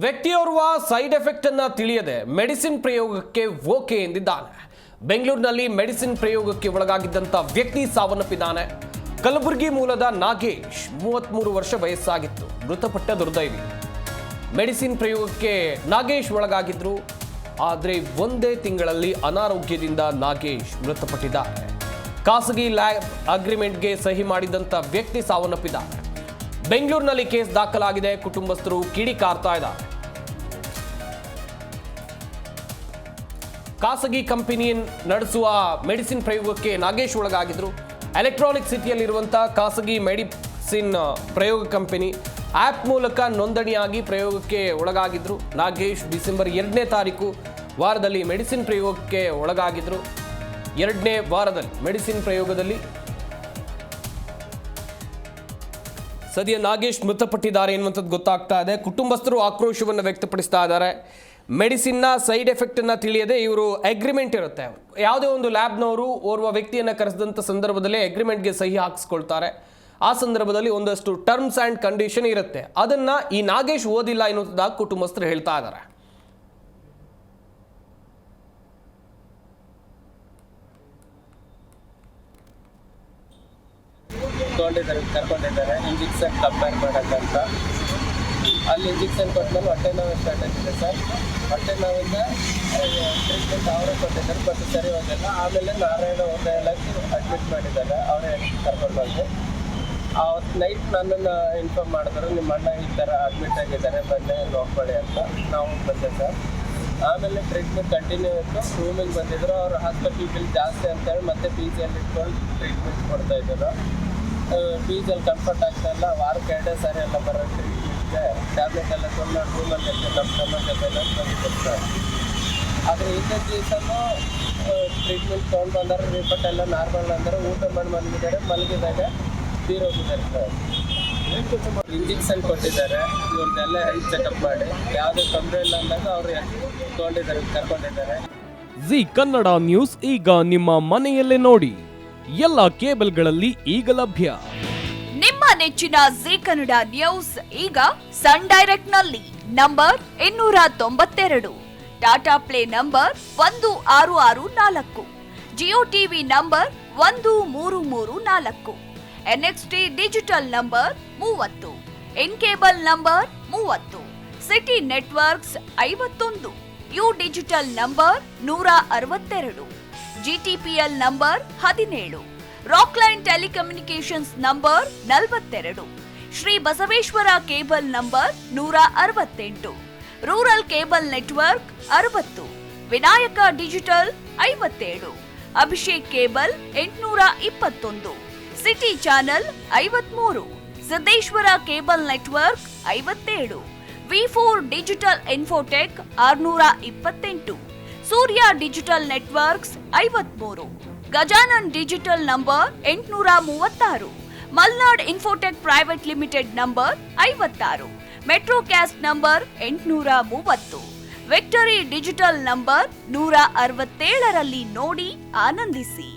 ವ್ಯಕ್ತಿಯೋರ್ವ side effect ಅನ್ನ ತಿಳಿಯದೆ medicine ಪ್ರಯೋಗಕ್ಕೆ ಓಕೆ ಎಂದಿದ್ದಾನೆ. ಬೆಂಗಳೂರಿನಲ್ಲಿ ಮೆಡಿಸಿನ್ ಪ್ರಯೋಗಕ್ಕೆ ಒಳಗಾಗಿದ್ದಂತ ವ್ಯಕ್ತಿ ಸಾವನ್ನಪ್ಪಿದ್ದಾನೆ. ಕಲಬುರಗಿ ಮೂಲದ ನಾಗೇಶ್, 33 ವರ್ಷ ವಯಸ್ಸಾಗಿತ್ತು, ಮೃತಪಟ್ಟ ದುರ್ದೈವಿ. ಮೆಡಿಸಿನ್ ಪ್ರಯೋಗಕ್ಕೆ ನಾಗೇಶ್ ಒಳಗಾಗಿದ್ರು. ಆದರೆ ಒಂದೇ ತಿಂಗಳಲ್ಲಿ ಅನಾರೋಗ್ಯದಿಂದ ನಾಗೇಶ್ ಮೃತಪಟ್ಟಿದ್ದಾರೆ. ಖಾಸಗಿ ಲ್ಯಾಬ್ ಅಗ್ರಿಮೆಂಟ್ಗೆ ಸಹಿ ಮಾಡಿದಂತ ವ್ಯಕ್ತಿ ಸಾವನ್ನಪ್ಪಿದ್ದಾರೆ. ಬೆಂಗಳೂರಿನಲ್ಲಿ ಕೇಸ್ ದಾಖಲಾಗಿದೆ. ಕುಟುಂಬಸ್ಥರು ಕಿಡಿಕಾರ್ತಾ ಇದ್ದಾರೆ. ಖಾಸಗಿ ಕಂಪನಿ ನಡೆಸುವ ಮೆಡಿಸಿನ್ ಪ್ರಯೋಗಕ್ಕೆ ನಾಗೇಶ್ ಒಳಗಾಗಿದ್ರು. ಎಲೆಕ್ಟ್ರಾನಿಕ್ ಸಿಟಿಯಲ್ಲಿರುವಂತಹ ಖಾಸಗಿ ಮೆಡಿಸಿನ್ ಪ್ರಯೋಗ ಕಂಪನಿ ಆ್ಯಪ್ ಮೂಲಕ ನೋಂದಣಿಯಾಗಿ ಪ್ರಯೋಗಕ್ಕೆ ಒಳಗಾಗಿದ್ರು. ನಾಗೇಶ್ ಡಿಸೆಂಬರ್ 2ನೇ ತಾರೀಕು ವಾರದಲ್ಲಿ ಮೆಡಿಸಿನ್ ಪ್ರಯೋಗಕ್ಕೆ ಒಳಗಾಗಿದ್ರು. 2ನೇ ವಾರದಲ್ಲಿ ಮೆಡಿಸಿನ್ ಪ್ರಯೋಗದಲ್ಲಿ ಸದ್ಯ ನಾಗೇಶ್ ಮೃತಪಟ್ಟಿದ್ದಾರೆ ಎನ್ನುವಂಥದ್ದು ಗೊತ್ತಾಗ್ತಾ ಇದೆ. ಕುಟುಂಬಸ್ಥರು ಆಕ್ರೋಶವನ್ನು ವ್ಯಕ್ತಪಡಿಸ್ತಾ ಇದ್ದಾರೆ. ಮೆಡಿಸಿನ್ನ ಸೈಡ್ ಎಫೆಕ್ಟನ್ನು ತಿಳಿಯದೆ ಇವರು ಅಗ್ರಿಮೆಂಟ್ ಇರುತ್ತೆ. ಯಾವುದೇ ಒಂದು ಲ್ಯಾಬ್ನವರು ಓರ್ವ ವ್ಯಕ್ತಿಯನ್ನು ಕರೆಸಿದಂಥ ಸಂದರ್ಭದಲ್ಲಿ ಅಗ್ರಿಮೆಂಟ್ಗೆ ಸಹಿ ಹಾಕಿಸ್ಕೊಳ್ತಾರೆ. ಆ ಸಂದರ್ಭದಲ್ಲಿ ಒಂದಷ್ಟು ಟರ್ಮ್ಸ್ ಆ್ಯಂಡ್ ಕಂಡೀಷನ್ ಇರುತ್ತೆ. ಅದನ್ನು ಈ ನಾಗೇಶ್ ಓದಿಲ್ಲ ಎನ್ನುವುದಾಗಿ ಕುಟುಂಬಸ್ಥರು ಹೇಳ್ತಾ ಇದ್ದಾರೆ. ಕರ್ಕೊಂಡಿದ್ದಾರೆ ಇಂಜೆಕ್ಷನ್ ಕಂಪೇರ್ ಮಾಡೋಕ್ಕಂತ. ಅಲ್ಲಿ ಇಂಜೆಕ್ಷನ್ ಕೊಟ್ಟಮೇಲೆ ಹೊಟ್ಟೆ ನೋವು ಸ್ಟಾರ್ಟ್ ಆಗಿದೆ ಸರ್. ಹೊಟ್ಟೆ ನೋವಿಂದ ಟ್ರೀಟ್ಮೆಂಟ್ ಅವರೇ ಕೊಟ್ಟಿದ್ದಾರೆ, ಬಟ್ ಸರಿ ಹೋಗಿಲ್ಲ. ಆಮೇಲೆ ನಾರಾಯಣ ಹೋಟೆಲಕ್ಕೆ ಅಡ್ಮಿಟ್ ಮಾಡಿದ್ದಾರೆ. ಅವರೇ ಕರ್ಕೊಂಡು ಬಂದು ಅವತ್ತು ನೈಟ್ ನನ್ನನ್ನು ಇನ್ಫಾರ್ಮ್ ಮಾಡಿದ್ರು, ನಿಮ್ಮ ಅಣ್ಣ ಈ ಥರ ಅಡ್ಮಿಟ್ ಆಗಿದ್ದಾರೆ, ಬನ್ನಿ ನೋಡ್ಕೊಳ್ಳಿ ಅಂತ. ನಾವು ಬಂದೆ ಸರ್. ಆಮೇಲೆ ಟ್ರೀಟ್ಮೆಂಟ್ ಕಂಟಿನ್ಯೂ ಇತ್ತು. ರೂಮಿಗೆ ಬಂದಿದ್ರು. ಅವರು ಹಾಸ್ಪಿಟಲ್ ಬಿಲ್ ಜಾಸ್ತಿ ಅಂತೇಳಿ ಮತ್ತೆ ಪಿ ಜಿಯಲ್ಲಿ ಇಟ್ಕೊಂಡು ಟ್ರೀಟ್ಮೆಂಟ್ ಕೊಡ್ತಾಯಿದ್ರು. ಫೀಸಲ್ಲಿ ಕಂಫರ್ಟ್ ಆಗ್ತಾ ಇಲ್ಲ. ವಾರಕ್ಕೆ 2 ಸಾರಿ ಎಲ್ಲ ಬರೋ ಟ್ರೀಟ್ಮೆಂಟ್ಗೆ ಟ್ಯಾಬ್ಲೆಟ್ ಎಲ್ಲ ತೊಗೊಂಡು ರೂಮಲ್ಲಿ ನಮ್ಮ ಜೊತೆ ಬಂದಿರ್ತಾರೆ. ಆದರೆ ಹಿಂದಿನ ದಿವಸನೂ ಟ್ರೀಟ್ಮೆಂಟ್ ತೊಗೊಂಡು ಬಂದರೆ ರಿಪೋರ್ಟ್ ಎಲ್ಲ ನಾರ್ಮಲ್ ಅಂದರೆ ಊಟ ಮಾಡಿ ಮಲಗಿದ್ದಾರೆ. ಮಲಗಿದಾಗ ತೀರೋಗಿದ್ದಾರೆ ಸರ್. ಇಂಜೆಕ್ಷನ್ ಕೊಟ್ಟಿದ್ದಾರೆ. ಇವ್ರದ್ದೆಲ್ಲ ಹೆಲ್ತ್ ಚೆಕಪ್ ಮಾಡಿ ಯಾವುದೇ ತೊಂದರೆ ಇಲ್ಲ ಅಂದಾಗ ಅವರು ತೊಗೊಂಡಿದ್ದಾರೆ, ಕರ್ಕೊಂಡಿದ್ದಾರೆ. ಜಿ ಕನ್ನಡ ನ್ಯೂಸ್ ಈಗ ನಿಮ್ಮ ಮನೆಯಲ್ಲೇ ನೋಡಿ. ಎಲ್ಲ ಕೇಬಲ್ಗಳಲ್ಲಿ ಈಗ ಲಭ್ಯ. ನಿಮ್ಮ ನೆಚ್ಚಿನ ಜಿ ಕನ್ನಡ ನ್ಯೂಸ್ ಈಗ ಸನ್ ಡೈರೆಕ್ಟ್ ನಲ್ಲಿ number 292, Tata play number 1664, Jio TV number 1334, NXT digital number 30, in cable number 30, city networks 51, U digital number 162, GTPL number 17, Rockline telecommunications number 42, Shri Basaveshwara cable number 168, rural cable network 60, Vinayaka digital 57, Abhishek cable 821, city channel 53, Siddeshwara cable network 57, ವಿ4 digital infotech 628, Surya digital networks 53, Gajanan digital number 836, Malnad infotech private limited number 56, metrocast number 830, victory digital number 167ರಲ್ಲಿ ನೋಡಿ ಆನಂದಿಸಿ.